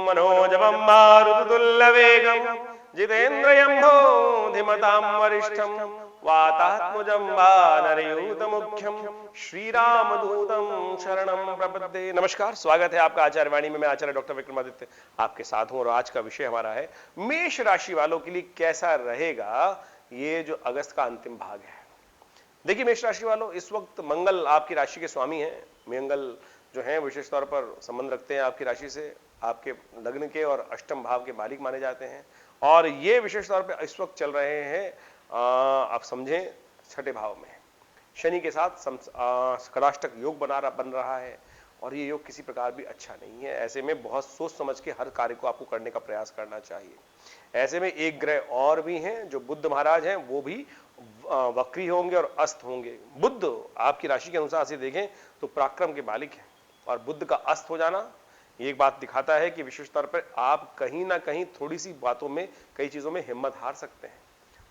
मनोजवं मारुततुल्यवेगं जितेन्द्रियं धीमतां वरिष्ठं वातात्मजं वानरयूतमुख्यं श्रीरामदूतं शरणं प्रपद्ये। नमस्कार, स्वागत है आपका आचार्य वाणी में। मैं आचार्य डॉक्टर विक्रमादित्य आपके साथ हूं और आज का विषय हमारा है मेष राशि वालों के लिए कैसा रहेगा ये जो अगस्त का अंतिम भाग है। देखिए मेष राशि वालों, इस वक्त मंगल आपकी राशि के स्वामी हैं। मंगल जो हैं विशेष तौर पर संबंध रखते हैं आपकी राशि से, आपके लग्न के और अष्टम भाव के मालिक माने जाते हैं और ये विशेष तौर पर इस वक्त चल रहे हैं आप समझें छठे भाव में शनि के साथ कलाष्टक योग बन रहा है और ये योग किसी प्रकार भी अच्छा नहीं है। ऐसे में बहुत सोच समझ के हर कार्य को आपको करने का प्रयास करना चाहिए। ऐसे में एक ग्रह और भी हैं जो बुध महाराज हैं, वो भी वक्री होंगे और अस्त होंगे। बुध आपकी राशि के अनुसार से देखें तो पराक्रम के मालिक हैं और बुध का अस्त हो जाना एक बात दिखाता है कि विशेष तौर पर आप कहीं ना कहीं थोड़ी सी बातों में, कई चीजों में हिम्मत हार सकते हैं।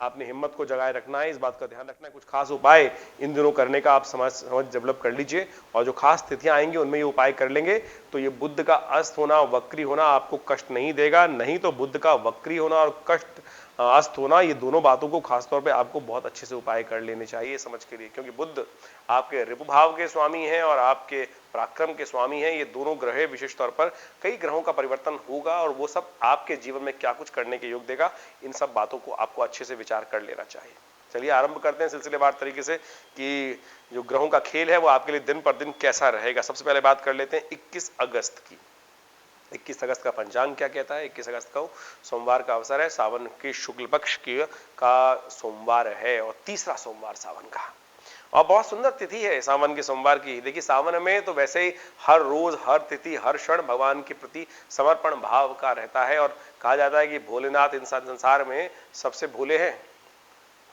आपने हिम्मत को जगाए रखना है, इस बात का ध्यान रखना है। कुछ खास उपाय इन दिनों करने का आप समझ डेवलप कर लीजिए और जो खास स्थितियां आएंगी उनमें ये उपाय कर लेंगे तो ये बुध का अस्त होना, वक्री होना आपको कष्ट नहीं देगा। नहीं तो बुध का वक्री होना और कष्ट अस्त होना, ये दोनों बातों को खासतौर पे आपको बहुत अच्छे से उपाय कर लेने चाहिए समझ के लिए, क्योंकि बुध आपके ऋभु भाव के स्वामी हैं और आपके पराक्रम के स्वामी हैं। ये दोनों ग्रह विशेष तौर पर कई ग्रहों का परिवर्तन होगा और वो सब आपके जीवन में क्या कुछ करने के योग देगा, इन सब बातों को आपको अच्छे से विचार कर लेना चाहिए। चलिए आरंभ करते हैं सिलसिलेवार तरीके से कि जो ग्रहों का खेल है वो आपके लिए दिन पर दिन कैसा रहेगा। सबसे पहले बात कर लेते हैं 21 अगस्त की। 21 अगस्त का पंचांग क्या कहता है। 21 अगस्त को सोमवार का अवसर है, सावन के शुक्ल पक्ष का सोमवार है और तीसरा सोमवार सावन का, और बहुत सुंदर तिथि है सावन के सोमवार की। देखिए सावन में तो वैसे ही हर रोज, हर तिथि, हर क्षण भगवान के प्रति समर्पण भाव का रहता है और कहा जाता है कि भोलेनाथ इंसान संसार में सबसे भोले हैं,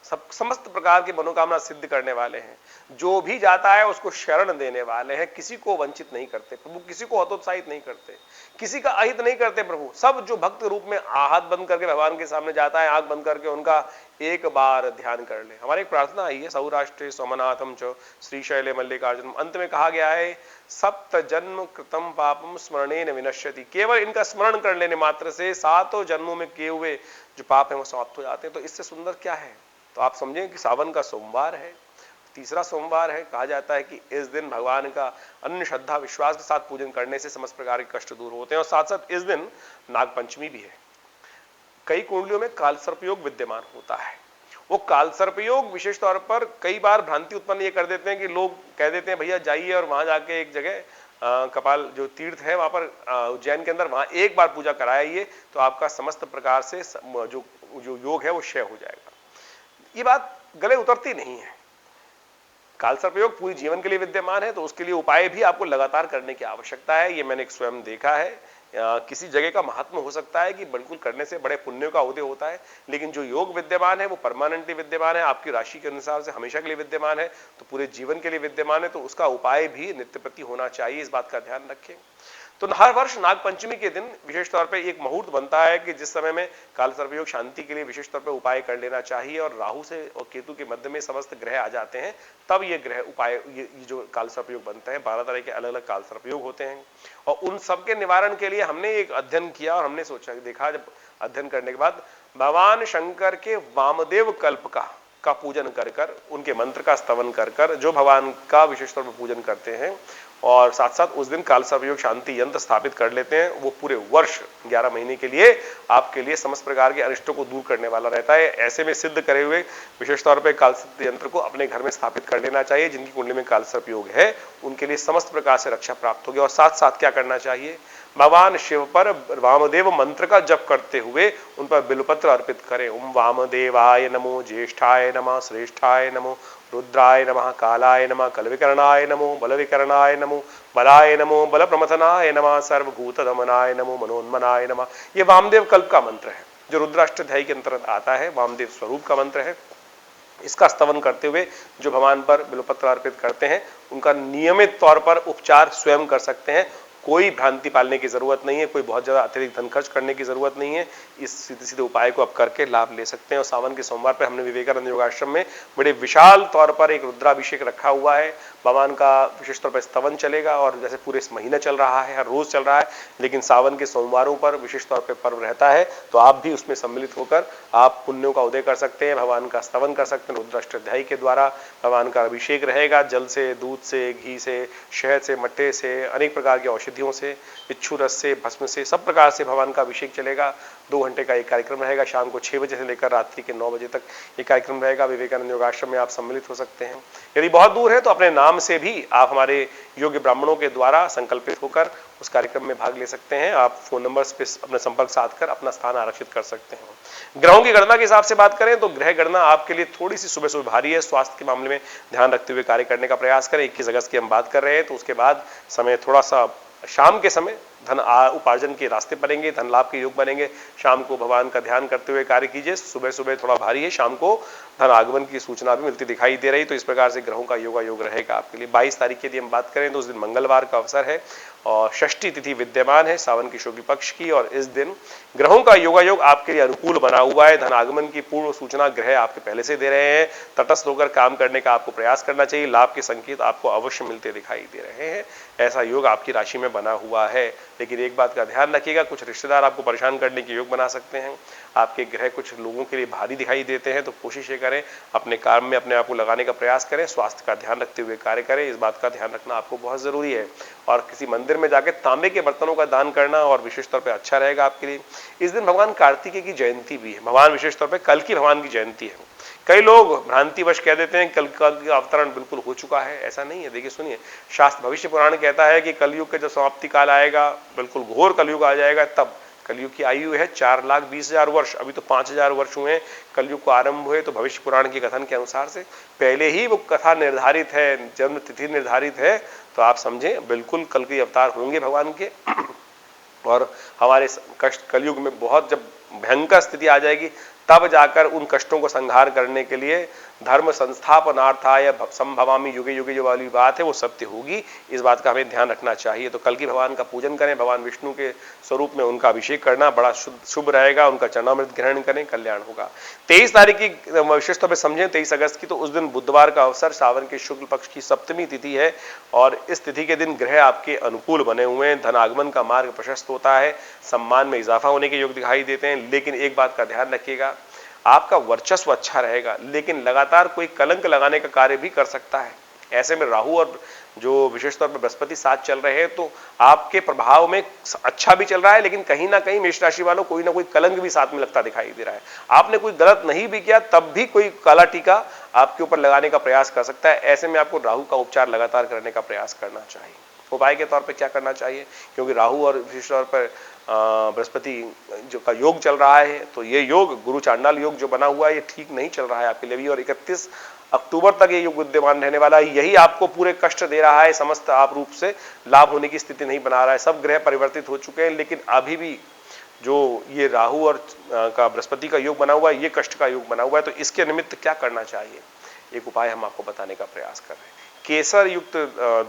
सब समस्त प्रकार की मनोकामना सिद्ध करने वाले हैं। जो भी जाता है उसको शरण देने वाले हैं, किसी को वंचित नहीं करते प्रभु, किसी को हतोत्साहित नहीं करते, किसी का अहित नहीं करते प्रभु। सब जो भक्त रूप में हाथ बंद करके भगवान के सामने जाता है, आंख बंद करके उनका एक बार ध्यान कर ले। हमारी एक प्रार्थना आई है, सौराष्ट्रे सोमनाथम च श्रीशैले मल्लिकार्जुन। अंत में कहा गया है सप्त जन्म कृतम पापम स्मरणेन विनश्यति। केवल इनका स्मरण कर लेने मात्र से 7 जन्मों में किए हुए जो पाप है वो समाप्त हो जाते हैं। तो इससे सुंदर क्या है। तो आप समझें कि सावन का सोमवार है, तीसरा सोमवार है। कहा जाता है कि इस दिन भगवान का अन्य श्रद्धा विश्वास के साथ पूजन करने से समस्त प्रकार के कष्ट दूर होते हैं और साथ साथ इस दिन नागपंचमी भी है। कई कुंडलियों में कालसर्प योग विद्यमान होता है। वो कालसर्प योग विशेष तौर पर कई बार भ्रांति उत्पन्न ये कर देते हैं कि लोग कह देते हैं भैया जाइए और वहां जाके एक जगह कपाल जो तीर्थ है वहां पर उज्जैन के अंदर, वहां एक बार पूजा कराइए तो आपका समस्त प्रकार से जो योग है वो क्षय हो जाएगा। ये बात गले उतरती नहीं है। कालसर्प योग पूरी जीवन के लिए विद्यमान है तो उसके लिए उपाय भी आपको लगातार करने की आवश्यकता है। ये मैंने स्वयं देखा है। किसी जगह का महात्मा हो सकता है कि बिल्कुल करने से बड़े पुण्य का उदय होता है, लेकिन जो योग विद्यमान है वो परमानेंटली विद्यमान है, आपकी राशि के अनुसार से हमेशा के लिए विद्यमान है, तो पूरे जीवन के लिए विद्यमान है। तो उसका उपाय भी नित्य प्रति होना चाहिए, इस बात का ध्यान रखें। तो हर वर्ष नागपंचमी के दिन विशेष तौर पे एक मुहूर्त बनता है कि जिस समय में कालसर्प योग शांति के लिए विशेष तौर पे उपाय कर लेना चाहिए और राहु से और केतु के मध्य में समस्त ग्रह आ जाते हैं, तब ये ग्रह उपाय ये जो कालसर्प योग बनते हैं। 12 तरह के अलग अलग कालसर्प योग होते हैं और उन सबके निवारण के लिए हमने एक अध्ययन किया और हमने सोचा, देखा, जब अध्ययन करने के बाद भगवान शंकर के वामदेव कल्प का पूजन कर कर, उनके मंत्र का स्तवन कर कर जो भगवान का विशेष तौर पर पूजन करते हैं और साथ साथ उस दिन कालसर्प योग शांति यंत्र स्थापित कर लेते हैं, वो पूरे वर्ष 11 महीने के लिए आपके लिए समस्त प्रकार के अनिष्टों को दूर करने वाला रहता है। ऐसे में सिद्ध करे हुए विशेष तौर पर कालसर्प यंत्र को अपने घर में स्थापित कर लेना चाहिए। जिनकी कुंडली में कालसर्प योग है उनके लिए समस्त प्रकार से रक्षा प्राप्त होगी। और साथ साथ क्या करना चाहिए, भगवान शिव पर वामदेव मंत्र का जप करते हुए उन पर बिल्वपत्र अर्पित करें। ओम वामदेवाय नमो, ज्येष्ठाय नमः, श्रेष्ठाय नमो, रुद्राय नमः, कालाय नमः, कलविकरणाय नमो, बलविकरणाय नमो, बलाय नमो, बल प्रमथनाय नमः, सर्वभूत दमनाय नमो, मनोन्मनाय नमः। ये वामदेव कल्प का मंत्र है जो रुद्राष्टध्यायी के अंतर्गत आता है, वामदेव स्वरूप का मंत्र है। इसका स्तवन करते हुए जो भगवान पर बिल्वपत्र अर्पित करते हैं उनका नियमित तौर पर उपचार स्वयं कर सकते हैं। कोई भ्रांति पालने की जरूरत नहीं है, कोई बहुत ज्यादा अतिरिक्त धन खर्च करने की जरूरत नहीं है। इस सीधे सीधे उपाय को आप करके लाभ ले सकते हैं। और सावन के सोमवार पर हमने विवेकानंद योगाश्रम में बड़े विशाल तौर पर एक रुद्राभिषेक रखा हुआ है। भगवान का विशेष तौर पर स्तवन चलेगा और जैसे पूरे इस महीना चल रहा है, हर रोज चल रहा है, लेकिन सावन के सोमवारों पर विशेष तौर पर पर्व रहता है, तो आप भी उसमें सम्मिलित होकर आप पुण्यों का उदय कर सकते हैं, भगवान का स्तवन कर सकते हैं। रुद्राष्टाध्यायी के द्वारा भगवान का अभिषेक रहेगा, जल से, दूध से, घी से, शहद से, मट्टे से, अनेक प्रकार की औषधियों से, इच्छू रस से, भस्म से, सब प्रकार से भगवान का अभिषेक चलेगा। 2 घंटे का एक कार्यक्रम रहेगा, शाम को 6 बजे से लेकर रात्रि के 9 बजे तक ये कार्यक्रम रहेगा। विवेकानंद योगाश्रम में आप सम्मिलित हो सकते हैं। यदि बहुत दूर है तो अपने नाम से भी आप हमारे योग्य ब्राह्मणों के द्वारा संकल्पित होकर उस कार्यक्रम में भाग ले सकते हैं। आप फोन नंबर पे अपने संपर्क साधकर अपना स्थान आरक्षित कर सकते हैं। ग्रहों की गणना के हिसाब से बात करें तो ग्रह गणना आपके लिए थोड़ी सी सुबह सुबह भारी है। स्वास्थ्य के मामले में ध्यान रखते हुए कार्य करने का प्रयास करें। 21 अगस्त की हम बात कर रहे हैं, तो उसके बाद समय थोड़ा सा शाम के समय धन उपार्जन के रास्ते बनेंगे, धन लाभ के योग बनेंगे। शाम को भगवान का ध्यान करते हुए कार्य कीजिए। सुबह सुबह थोड़ा भारी है, शाम को धन आगमन की सूचना भी मिलती दिखाई दे रही। तो इस प्रकार से ग्रहों का योग रहेगा आपके लिए। 22 तारीख की यदि हम बात करें तो उस दिन मंगलवार का अवसर है और षष्ठी तिथि विद्यमान है सावन की शुक्ल पक्ष की। और इस दिन ग्रहों का योग आपके लिए अनुकूल बना हुआ है। धन आगमन की पूर्व सूचना ग्रह आपके पहले से दे रहे हैं। तटस्थ होकर काम करने का आपको प्रयास करना चाहिए। लाभ के संकेत आपको अवश्य मिलते दिखाई दे रहे हैं। ऐसा योग आपकी राशि में बना हुआ है। लेकिन एक बात का ध्यान रखिएगा, कुछ रिश्तेदार आपको परेशान करने के योग बना सकते हैं। आपके ग्रह कुछ लोगों के लिए भारी दिखाई देते हैं, तो कोशिश ये करें अपने काम में अपने आप को लगाने का प्रयास करें। स्वास्थ्य का ध्यान रखते हुए कार्य करें, इस बात का ध्यान रखना आपको बहुत जरूरी है। और किसी मंदिर में जाकर तांबे के बर्तनों का दान करना और विशेष तौर पर अच्छा रहेगा आपके लिए। इस दिन भगवान कार्तिकेय की जयंती भी है। भगवान विशेष तौर पर कल की भगवान की जयंती है। कई लोग भ्रांतिवश कह देते हैं कल का अवतरण बिल्कुल हो चुका है, ऐसा नहीं है। देखिए सुनिए, शास्त्र भविष्य पुराण कहता है कि कलयुग का जब समाप्ति काल आएगा, बिल्कुल घोर कलयुग आ जाएगा, तब कलयुग की आयु है 4,20,000 वर्ष। अभी तो 5,000 वर्ष हुए कलयुग को आरंभ हुए। तो भविष्य पुराण के कथन के अनुसार से पहले ही वो कथा निर्धारित है, जन्म तिथि निर्धारित है। तो आप समझें बिल्कुल कल के अवतार होंगे भगवान के। और हमारे कष्ट कलयुग में बहुत जब भयंकर स्थिति आ जाएगी, तब जाकर उन कष्टों को संहार करने के लिए धर्म संस्थापनार्थाय संभवामि युगे युगे जो वाली बात है वो सत्य होगी। इस बात का हमें ध्यान रखना चाहिए। तो कल की भगवान का पूजन करें, भगवान विष्णु के स्वरूप में उनका अभिषेक करना बड़ा शुभ रहेगा। उनका चरणामृत ग्रहण करें, कल्याण होगा। 23 तारीख की विशेष तौर पर समझें, 23 अगस्त की, तो उस दिन बुधवार का अवसर, सावन के शुक्ल पक्ष की सप्तमी तिथि है। और इस तिथि के दिन ग्रह आपके अनुकूल बने हुए हैं। धन आगमन का मार्ग प्रशस्त होता है, सम्मान में इजाफा होने के योग दिखाई देते हैं। लेकिन एक बात का ध्यान रखिएगा, आपका वर्चस्व अच्छा रहेगा, लेकिन लगातार कोई कलंक लगाने का कार्य भी कर सकता है। ऐसे में राहु और जो विशेष तौर पर बृहस्पति साथ चल रहे हैं, तो आपके प्रभाव में अच्छा भी चल रहा है, लेकिन कहीं ना कहीं मेष राशि वालों कोई ना कोई कलंक भी साथ में लगता दिखाई दे रहा है। आपने कोई गलत नहीं भी किया, तब भी कोई काला टीका आपके ऊपर लगाने का प्रयास कर सकता है। ऐसे में आपको राहु का उपचार लगातार करने का प्रयास करना चाहिए। उपाय के तौर पर क्या करना चाहिए, क्योंकि राहु और विशेष तौर पर बृहस्पति जो का योग चल रहा है, तो ये योग गुरु चांडाल योग जो बना हुआ है, ये ठीक नहीं चल रहा है आपके लिए भी। और 31 अक्टूबर तक ये योग विद्यमान रहने वाला है। यही आपको पूरे कष्ट दे रहा है, समस्त आप रूप से लाभ होने की स्थिति नहीं बना रहा है। सब ग्रह परिवर्तित हो चुके हैं, लेकिन अभी भी जो ये राहु और का बृहस्पति का योग बना हुआ है, ये कष्ट का योग बना हुआ है। तो इसके निमित्त क्या करना चाहिए, एक उपाय हम आपको बताने का प्रयास कर रहे हैं। केसर युक्त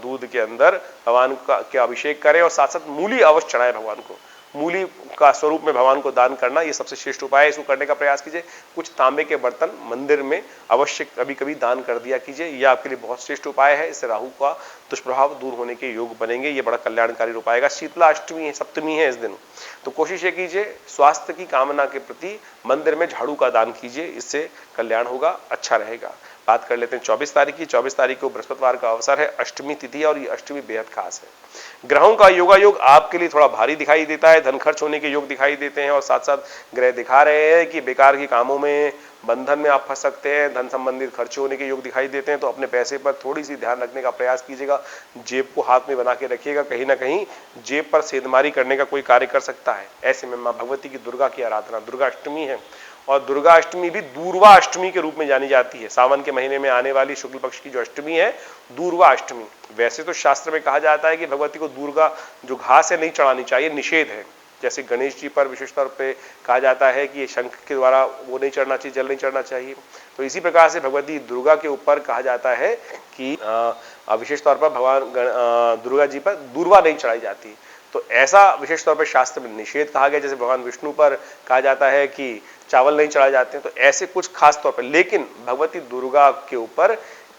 दूध के अंदर भगवान का के अभिषेक करें और साथ साथ मूली अवश्य चढ़ाएं भगवान को। मूली का स्वरूप में भगवान को दान करना ये सबसे श्रेष्ठ उपाय है। इसको करने का प्रयास कीजिए। कुछ तांबे के बर्तन मंदिर में अवश्य कभी कभी दान कर दिया कीजिए। यह आपके लिए बहुत श्रेष्ठ उपाय है। इससे राहु का दुष्प्रभाव दूर होने के योग बनेंगे। ये बड़ा कल्याणकारी उपाय है। शीतला अष्टमी है, सप्तमी है इस दिन, तो कोशिश ये कीजिए स्वास्थ्य की कामना के प्रति मंदिर में झाड़ू का दान कीजिए। इससे कल्याण होगा, अच्छा रहेगा। बात कर लेते हैं 24 तारीख की। 24 तारीख को बृहस्पतिवार का अवसर है, अष्टमी तिथि है और ये अष्टमी बेहद खास है। ग्रहों का योग आपके लिए थोड़ा भारी दिखाई देता है। धन खर्च होने के योग दिखाई देते हैं और साथ साथ ग्रह दिखा रहे हैं कि बेकार के कामों में, बंधन में आप फंस सकते हैं। धन संबंधित खर्चे होने के योग दिखाई देते हैं। तो अपने पैसे पर थोड़ी सी ध्यान रखने का प्रयास कीजिएगा। जेब को हाथ में बना के रखिएगा, कहीं ना कहीं जेब पर सेंधमारी करने का कोई कार्य कर सकता है। ऐसे में माँ भगवती की दुर्गा की आराधना, दुर्गा अष्टमी है और दुर्गा अष्टमी भी दूर्वा अष्टमी के रूप में जानी जाती है। सावन के महीने में आने वाली शुक्ल पक्ष की जो अष्टमी है, दूर्वा अष्टमी। वैसे तो शास्त्र में कहा जाता है कि भगवती को दुर्गा जो घास है नहीं चढ़ानी चाहिए, निषेध है। जैसे गणेश जी पर विशेष तौर पे कहा जाता है कि ये शंख के द्वारा वो नहीं चढ़ना चाहिए, जल नहीं चढ़ना चाहिए। तो इसी प्रकार से भगवती दुर्गा के ऊपर कहा जाता है कि विशेष तौर पर भगवान दुर्गा जी पर दूर्वा नहीं चढ़ाई जाती। तो ऐसा विशेष तौर पर शास्त्र में निषेध कहा गया, जैसे भगवान विष्णु पर कहा जाता है कि चावल नहीं चढ़ाए जाते हैं, तो ऐसे कुछ खास तौर पर। लेकिन भगवती दुर्गा के ऊपर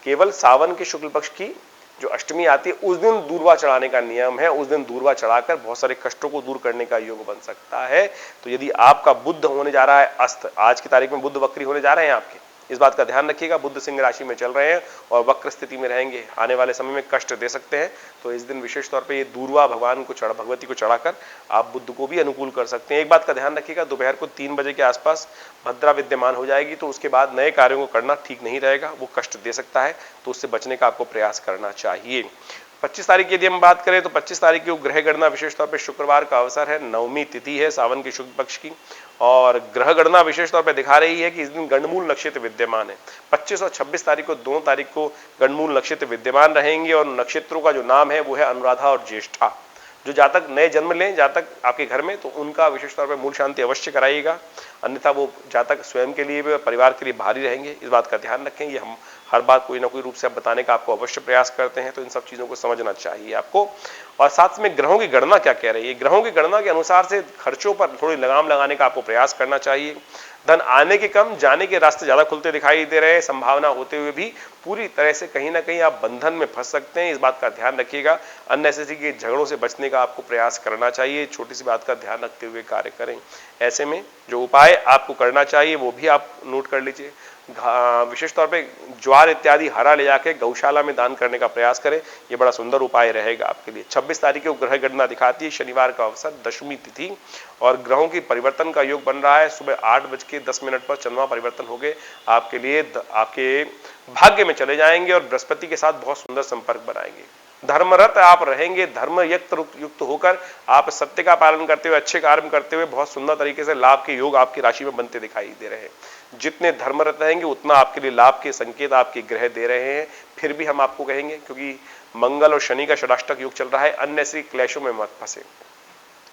केवल सावन के शुक्ल पक्ष की जो अष्टमी आती है उस दिन दूर्वा चढ़ाने का नियम है। उस दिन दूर्वा चढ़ाकर बहुत सारे कष्टों को दूर करने का योग बन सकता है। तो यदि आपका बुध होने जा रहा है अस्त, आज की तारीख में बुध वक्री होने जा रहे हैं आपके, इस बात का ध्यान रखिएगा। बुध सिंह राशि में चल रहे हैं और वक्र स्थिति में रहेंगे, आने वाले समय में कष्ट दे सकते हैं। तो इस दिन विशेष तौर पे ये दूर्वा भगवती को चढ़ाकर आप बुध को भी अनुकूल कर सकते हैं। एक बात का ध्यान रखिएगा, दोपहर को 3 बजे के आसपास भद्रा विद्यमान हो जाएगी, तो उसके बाद नए कार्यों को करना ठीक नहीं रहेगा, वो कष्ट दे सकता है, तो उससे बचने का आपको प्रयास करना चाहिए। 25 तारीख की यदि हम बात करें तो 25 तारीख की ग्रह गणना विशेष तौर पर शुक्रवार का अवसर है, नवमी तिथि है सावन की शुक्ल पक्ष की, और ग्रह गणना विशेष तौर पर दिखा रही है कि इस दिन गणमूल नक्षत्र विद्यमान है। 25 और 26 तारीख को, 2 तारीख को गणमूल नक्षत्र विद्यमान रहेंगे और नक्षत्रों का जो नाम है वो है अनुराधा और ज्येष्ठा। जो जातक नए जन्म लें जातक आपके घर में, तो उनका विशेष तौर पर मूल शांति अवश्य कराइएगा, अन्यथा वो जातक स्वयं के लिए भी परिवार के लिए भारी रहेंगे। इस बात का ध्यान रखें। ये हम हर बात कोई ना कोई रूप से आप बताने का आपको अवश्य प्रयास करते हैं, तो इन सब चीजों को समझना चाहिए आपको। और साथ में ग्रहों की गणना क्या कह रही है, ग्रहों की गणना के अनुसार से खर्चों पर थोड़ी लगाम लगाने का आपको प्रयास करना चाहिए। धन आने के कम, जाने के रास्ते ज्यादा खुलते दिखाई दे रहे हैं, संभावना होते हुए भी पूरी तरह से कहीं ना कहीं आप बंधन में फंस सकते हैं। इस बात का ध्यान रखिएगा। अननेसेसरी के झगड़ों से बचने का आपको प्रयास करना चाहिए, छोटी सी बात का ध्यान रखते हुए कार्य करें। ऐसे में जो उपाय आपको करना चाहिए वो भी आप नोट कर लीजिए। विशेष तौर पे ज्वार इत्यादि हरा ले जाके गौशाला में दान करने का प्रयास करें, ये बड़ा सुंदर उपाय रहेगा आपके लिए। 26 तारीख को ग्रह गणना दिखाती है, शनिवार का अवसर, दशमी तिथि, और ग्रहों की परिवर्तन का योग बन रहा है। सुबह 8:10 पर चंद्रमा परिवर्तन हो गए आपके लिए, आपके भाग्य में चले जाएंगे और बृहस्पति के साथ बहुत सुंदर संपर्क बनाएंगे। धर्मरत आप रहेंगे, धर्म युक्त होकर आप सत्य का पालन करते हुए, अच्छे कार्य करते हुए बहुत सुंदर तरीके से लाभ के योग आपकी राशि में बनते दिखाई दे रहे हैं। जितने धर्मरत रहेंगे उतना आपके लिए लाभ के संकेत आपके ग्रह दे रहे हैं। फिर भी हम आपको कहेंगे, क्योंकि मंगल और शनि का षडाष्टक योग चल रहा है, अननेसेसरी क्लेशों में मत फंसे,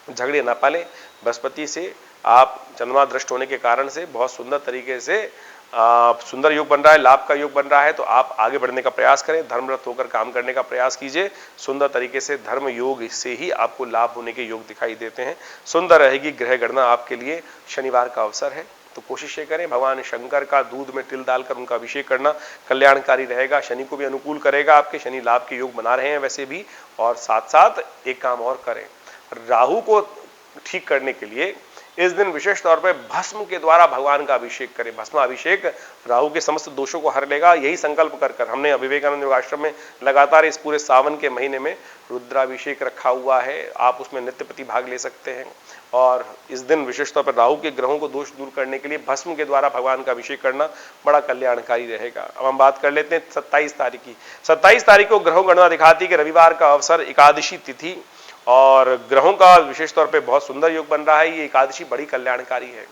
झगड़े ना पाले। बृहस्पति से आप चंद्रमा दृष्ट होने के कारण से बहुत सुंदर तरीके से सुंदर योग बन रहा है, लाभ का योग बन रहा है, तो आप आगे बढ़ने का प्रयास करें, धर्मरत होकर काम करने का प्रयास कीजिए। सुंदर तरीके से धर्म योग से ही आपको लाभ होने के योग दिखाई देते हैं। सुंदर रहेगी ग्रह गणना आपके लिए। शनिवार का अवसर है तो कोशिश ये करें, भगवान शंकर का दूध में तिल डालकर उनका अभिषेक करना कल्याणकारी रहेगा, शनि को भी अनुकूल करेगा आपके। शनि लाभ के योग बना रहे हैं वैसे भी। और साथ साथ एक काम और करें, राहु को ठीक करने के लिए इस दिन विशेष तौर पर भस्म के द्वारा भगवान का अभिषेक करें। भस्म अभिषेक राहु के समस्त दोषों को हर लेगा। यही संकल्प कर हमने विवेकानंद योग आश्रम में लगातार इस पूरे सावन के महीने में रुद्राभिषेक रखा हुआ है, आप उसमें नित्य प्रति भाग ले सकते हैं। और इस दिन विशेष तौर पर राहु के ग्रहों को दोष दूर करने के लिए भस्म के द्वारा भगवान का अभिषेक करना बड़ा कल्याणकारी रहेगा। अब हम बात कर लेते हैं 27 तारीख की। 27 तारीख को ग्रहों गणना दिखाती है कि रविवार का अवसर, एकादशी तिथि, और ग्रहों का विशेष तौर पे बहुत सुंदर योग बन रहा है। ये एकादशी बड़ी कल्याणकारी है।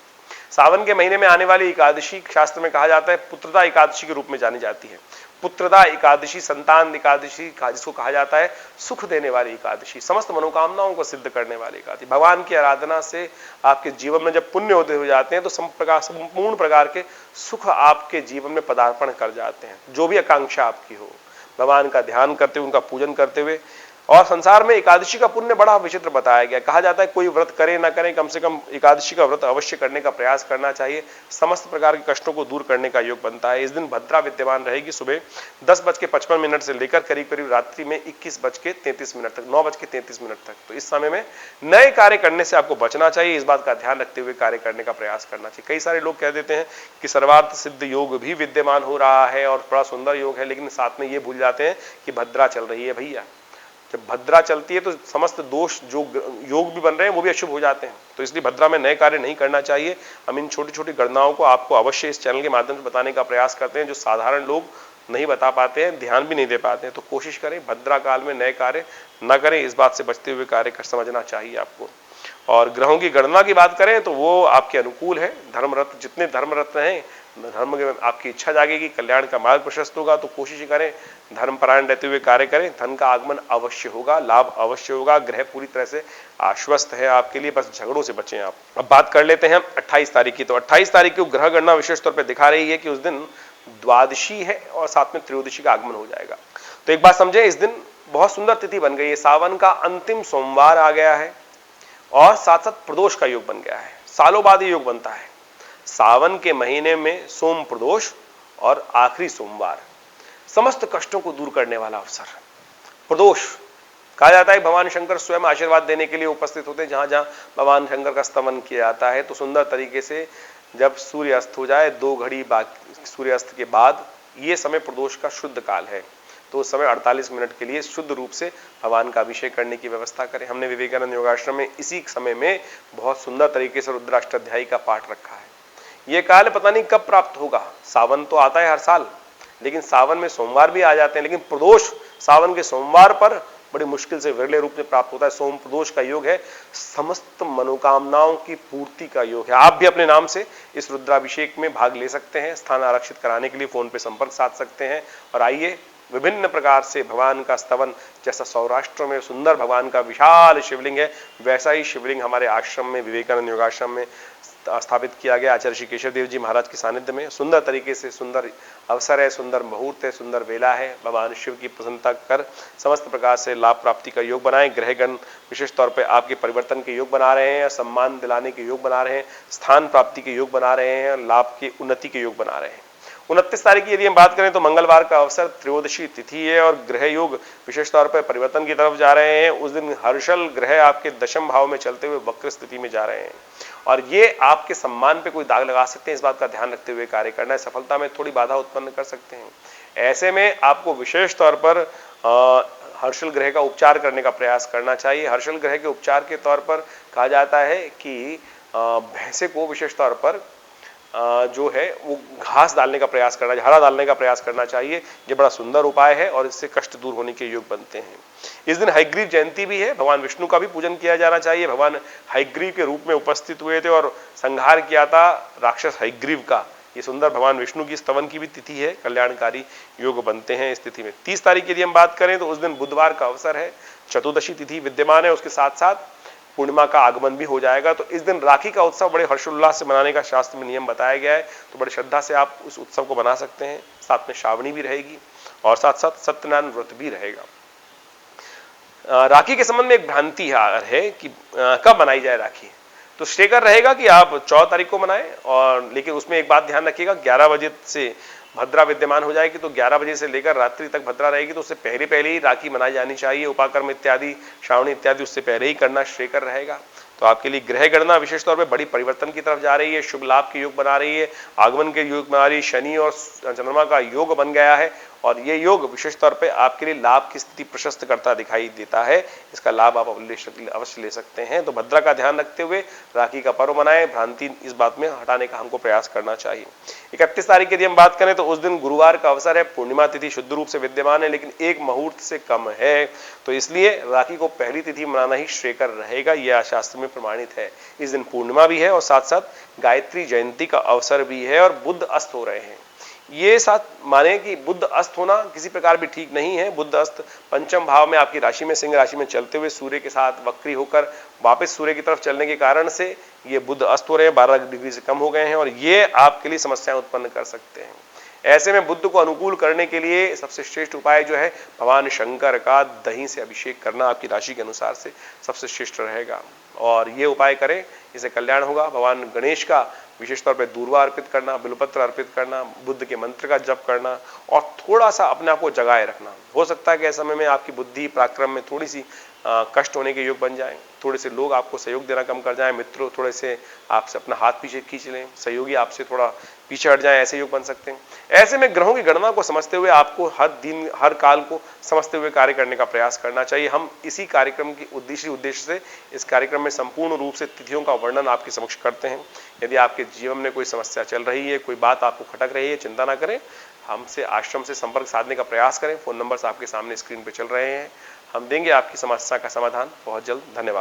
सावन के महीने में आने वाली एकादशी शास्त्र में कहा जाता है पुत्रदा एकादशी के रूप में जानी जाती है। पुत्रदा एकादशी, संतान एकादशी, जिसको कहा जाता है सुख देने वाली एकादशी, समस्त मनोकामनाओं को सिद्ध करने वाली एकादशी। भगवान की आराधना से आपके जीवन में जब पुण्य होते हो जाते हैं तो संपूर्ण प्रकार के सुख आपके जीवन में पदार्पण कर जाते हैं। जो भी आकांक्षा आपकी हो, भगवान का ध्यान करते हुए, उनका पूजन करते हुए। और संसार में एकादशी का पुण्य बड़ा विचित्र बताया गया। कहा जाता है कोई व्रत करे ना करे, कम से कम एकादशी का व्रत अवश्य करने का प्रयास करना चाहिए। समस्त प्रकार के कष्टों को दूर करने का योग बनता है। इस दिन भद्रा विद्यमान रहेगी सुबह 10:55 से लेकर करीब करीब रात्रि में 21:33 तक, 9:33 तक। तो इस समय में नए कार्य करने से आपको बचना चाहिए। इस बात का ध्यान रखते हुए कार्य करने का प्रयास करना चाहिए। कई सारे लोग कह देते हैं कि सर्वार्थ सिद्ध योग भी विद्यमान हो रहा है और बड़ा सुंदर योग है, लेकिन साथ में ये भूल जाते हैं कि भद्रा चल रही है। भैया जब भद्रा चलती है तो समस्त दोष जो योग भी बन रहे हैं वो भी अशुभ हो जाते हैं। तो इसलिए भद्रा में नए कार्य नहीं करना चाहिए। हम इन छोटी छोटी गणनाओं को आपको अवश्य इस चैनल के माध्यम से बताने का प्रयास करते हैं, जो साधारण लोग नहीं बता पाते हैं, ध्यान भी नहीं दे पाते हैं। तो कोशिश करें भद्रा काल में नए कार्य न करें, इस बात से बचते हुए कार्य कर समझना चाहिए आपको। और ग्रहों की गणना की बात करें तो वो आपके अनुकूल है। धर्मरत, जितने धर्मरत हैं, धर्म में आपकी इच्छा जागेगी, कल्याण का मार्ग प्रशस्त होगा। तो कोशिश करें धर्मपरायण रहते हुए कार्य करें। धन का आगमन अवश्य होगा, लाभ अवश्य होगा। ग्रह पूरी तरह से आश्वस्त है आपके लिए, बस झगड़ों से बचें आप। अब बात कर लेते हैं 28 तारीख की। तो 28 तारीख की ग्रह गणना विशेष तौर पर दिखा रही है कि उस दिन द्वादशी है और साथ में त्रयोदशी का आगमन हो जाएगा। तो एक बात समझे, इस दिन बहुत सुंदर तिथि बन गई है, सावन का अंतिम सोमवार आ गया है और साथ साथ प्रदोष का योग बन गया है। सालों बाद ये योग बनता है, सावन के महीने में सोम प्रदोष और आखिरी सोमवार, समस्त कष्टों को दूर करने वाला अवसर। प्रदोष कहा जाता है भगवान शंकर स्वयं आशीर्वाद देने के लिए उपस्थित होते हैं। जहां जहां भगवान शंकर का स्तवन किया जाता है तो सुंदर तरीके से जब सूर्य अस्त हो जाए 2 घड़ी बाकी सूर्यास्त के बाद, ये समय प्रदोष का शुद्ध काल है, तो उस समय 48 मिनट के लिए शुद्ध रूप से भगवान का अभिषेक करने की व्यवस्था करें। हमने विवेकानंद योगाश्रम में इसी समय में बहुत सुंदर तरीके से रुद्राष्टाध्यायी का पाठ रखा है। ये काल पता नहीं कब प्राप्त होगा, सावन तो आता है हर साल, लेकिन सावन में सोमवार भी आ जाते हैं, लेकिन प्रदोष सावन के सोमवार पर बड़ी मुश्किल से विरले रूप में प्राप्त होता है। सोम प्रदोष का योग है, समस्त मनोकामनाओं की पूर्ति का योग है। आप भी अपने नाम से इस रुद्राभिषेक में भाग ले सकते हैं। स्थान आरक्षित कराने के लिए फोन पे संपर्क साध सकते हैं और आइए विभिन्न प्रकार से भगवान का स्तवन, जैसा सौराष्ट्र में सुंदर भगवान का विशाल शिवलिंग है, वैसा ही शिवलिंग हमारे आश्रम में, विवेकानंद योगाश्रम में स्थापित किया गया आचार्य श्री केशव देव जी महाराज के सानिध्य में। सुंदर तरीके से सुंदर अवसर है, सुंदर मुहूर्त है, सुंदर वेला है। भगवान शिव की प्रसन्नता कर समस्त प्रकार से लाभ प्राप्ति का योग बनाएं। ग्रहगण विशेष तौर पर आपके परिवर्तन के योग बना रहे हैं, सम्मान दिलाने के योग बना रहे हैं, स्थान प्राप्ति के योग बना रहे हैं, लाभ की उन्नति के योग बना रहे हैं। 29 तारीख की यदि हम बात करें तो मंगलवार का अवसर, त्रयोदशी तिथि है और ग्रह योग विशेष तौर पर परिवर्तन की तरफ जा रहे हैं। उस दिन हर्षल ग्रह आपके दशम भाव में चलते हुए वक्र स्थिति में जा रहे हैं और ये आपके सम्मान पे कोई दाग लगा सकते हैं। इस बात का ध्यान रखते हुए कार्य करना है, सफलता में थोड़ी बाधा उत्पन्न कर सकते हैं। ऐसे में आपको विशेष तौर पर हर्षल ग्रह का उपचार करने का प्रयास करना चाहिए। हर्षल ग्रह के उपचार के तौर पर कहा जाता है कि भैंसे को विशेष तौर पर जो है वो घास डालने का प्रयास करना, हरा डालने का प्रयास करना चाहिए। ये बड़ा सुंदर उपाय है और इससे कष्ट दूर होने के योग बनते हैं। इस दिन हयग्रीव जयंती भी है, भगवान विष्णु का भी पूजन किया जाना चाहिए। भगवान हयग्रीव के रूप में उपस्थित हुए थे और संहार किया था राक्षस हयग्रीव का। ये सुंदर भगवान विष्णु की स्तवन की भी तिथि है, कल्याणकारी योग बनते हैं इस तिथि में। 30 तारीख की यदि हम बात करें तो उस दिन बुधवार का अवसर है, चतुर्दशी तिथि विद्यमान है, उसके साथ साथ पूर्णिमा का आगमन भी हो जाएगा। तो इस दिन राखी का उत्सव बड़े हर्षोल्लास से मनाने का शास्त्र में नियम बताया गया है, तो बड़ी श्रद्धा से आप उस उत्सव को मना सकते हैं। साथ में श्रावणी भी रहेगी और साथ साथ सत्यनारायण व्रत भी रहेगा। राखी के संबंध में एक भ्रांति है कि कब मनाई जाए राखी, तो श्रेयकर रहेगा कि आप 14 तारीख को मनाएं, और लेकिन उसमें एक बात ध्यान रखिएगा, 11 बजे से भद्रा विद्यमान हो जाएगी, तो 11 बजे से लेकर रात्रि तक भद्रा रहेगी, तो उससे पहले ही राखी मनाई जानी चाहिए। उपाकर्म इत्यादि, श्रावणी इत्यादि उससे पहले ही करना श्रेयकर रहेगा। तो आपके लिए ग्रह गणना विशेष तौर पे बड़ी परिवर्तन की तरफ जा रही है, शुभ लाभ के योग बना रही है, आगमन के योग बना रही है, शनि और चंद्रमा का योग बन गया है और ये योग विशेष तौर पे आपके लिए लाभ की स्थिति प्रशस्त करता दिखाई देता है। इसका लाभ आप अवश्य ले सकते हैं। तो भद्रा का ध्यान रखते हुए राखी का पर्व मनाएं, भ्रांति इस बात में हटाने का हमको प्रयास करना चाहिए। 31 तारीख की यदि हम बात करें तो उस दिन गुरुवार का अवसर है, पूर्णिमा तिथि शुद्ध रूप से विद्यमान है लेकिन एक मुहूर्त से कम है, तो इसलिए राखी को पहली तिथि मनाना ही श्रेयकर रहेगा, यह शास्त्र में प्रमाणित है। इस दिन पूर्णिमा भी है और साथ साथ गायत्री जयंती का अवसर भी है और बुध अस्त हो रहे हैं। ये साथ माने कि बुध अस्त होना किसी प्रकार भी ठीक नहीं है। बुध अस्त पंचम भाव में आपकी राशि में, सिंह राशि में चलते हुए सूर्य के साथ वक्री होकर वापस सूर्य की तरफ चलने के कारण से ये बुध अस्त हो रहे हैं, 12 डिग्री से कम हो गए हैं और ये आपके लिए समस्याएं उत्पन्न कर सकते हैं। ऐसे में बुध को अनुकूल करने के लिए सबसे श्रेष्ठ उपाय जो है भगवान शंकर का दही से अभिषेक करना आपकी राशि के अनुसार से सबसे श्रेष्ठ रहेगा और ये उपाय करें, इससे कल्याण होगा। भगवान गणेश का विशेष तौर पर दूर्वा अर्पित करना, बिल्वपत्र अर्पित करना, बुद्ध के मंत्र का जप करना और थोड़ा सा अपने आप को जगाए रखना। हो सकता है कि ऐसे समय में आपकी बुद्धि पराक्रम में थोड़ी सी कष्ट होने के योग बन जाएं, थोड़े से लोग आपको सहयोग देना कम कर जाएं, मित्रों थोड़े से आपसे अपना हाथ पीछे खींच लें, सहयोगी आपसे थोड़ा पीछे हट जाएं, ऐसे योग बन सकते हैं। ऐसे में ग्रहों की गणना को समझते हुए आपको हर दिन हर काल को समझते हुए कार्य करने का प्रयास करना चाहिए। हम इसी कार्यक्रम की उद्देश्य से इस कार्यक्रम में संपूर्ण रूप से तिथियों का वर्णन आपके समक्ष करते हैं। यदि आपके जीवन में कोई समस्या चल रही है, कोई बात आपको खटक रही है, चिंता ना करें, हमसे आश्रम से संपर्क साधने का प्रयास करें। फोन नंबर्स आपके सामने स्क्रीन पर चल रहे हैं, हम देंगे आपकी समस्या का समाधान बहुत जल्द। धन्यवाद।